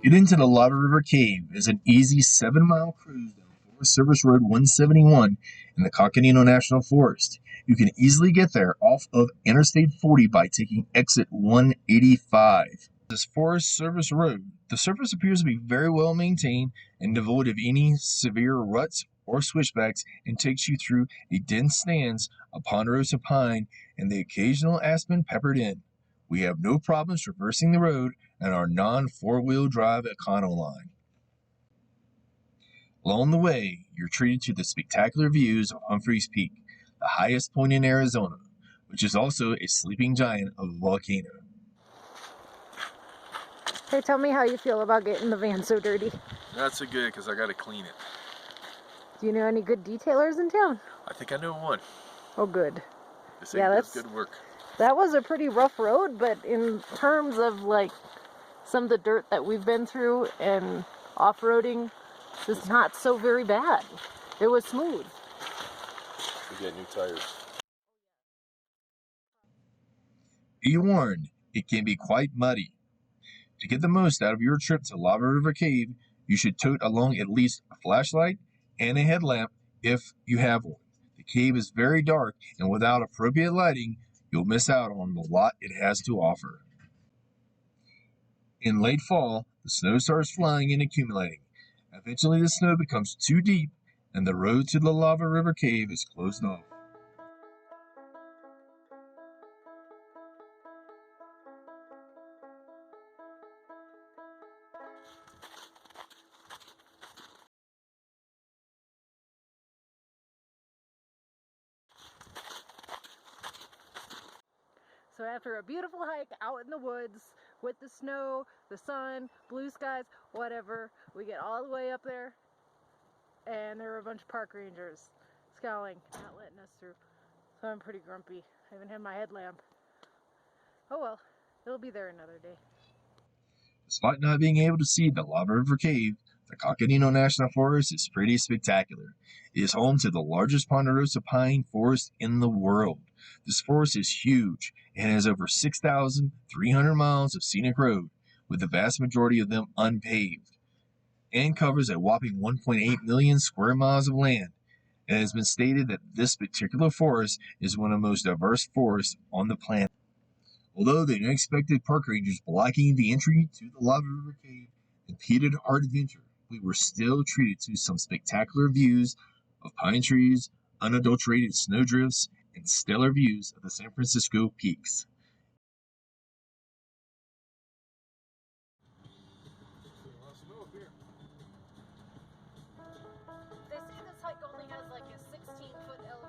Getting to the Lava River Cave is an easy 7-mile cruise down Forest Service Road 171 in the Coconino National Forest. You can easily get there off of Interstate 40 by taking exit 185. This Forest Service Road, the surface appears to be very well maintained and devoid of any severe ruts or switchbacks, and takes you through a dense stands of ponderosa pine and the occasional aspen peppered in. We have no problems traversing the road and our non-4-wheel drive Econoline. Along the way, you're treated to the spectacular views of Humphreys Peak, the highest point in Arizona, which is also a sleeping giant of a volcano. Hey, tell me how you feel about getting the van so dirty. Not so good because I got to clean it. Do you know any good detailers in town? I think I know one. Oh, good. They say he does good work. That was a pretty rough road, but in terms of like some of the dirt that we've been through and off-roading, it's not so very bad. It was smooth. We get new tires. Be warned, it can be quite muddy. To get the most out of your trip to Lava River Cave, you should tote along at least a flashlight and a headlamp if you have one. The cave is very dark, and without appropriate lighting, you'll miss out on the lot it has to offer. In late fall, the snow starts flying and accumulating. Eventually, the snow becomes too deep, and the road to the Lava River Cave is closed off. So after a beautiful hike out in the woods with the snow, the sun, blue skies, whatever, we get all the way up there and there were a bunch of park rangers scowling, not letting us through. So I'm pretty grumpy. I haven't had my headlamp. Oh well, it'll be there another day. Despite not being able to see the Lava River Cave, the Coconino National Forest is pretty spectacular. It is home to the largest ponderosa pine forest in the world. This forest is huge and has over 6,300 miles of scenic road, with the vast majority of them unpaved, and covers a whopping 1.8 million square miles of land. It has been stated that this particular forest is one of the most diverse forests on the planet. Although the unexpected park rangers blocking the entry to the Lava River Cave impeded our adventure, we were still treated to some spectacular views of pine trees, unadulterated snowdrifts, and stellar views of the San Francisco peaks. They say this hike only has like a 16-foot elevation.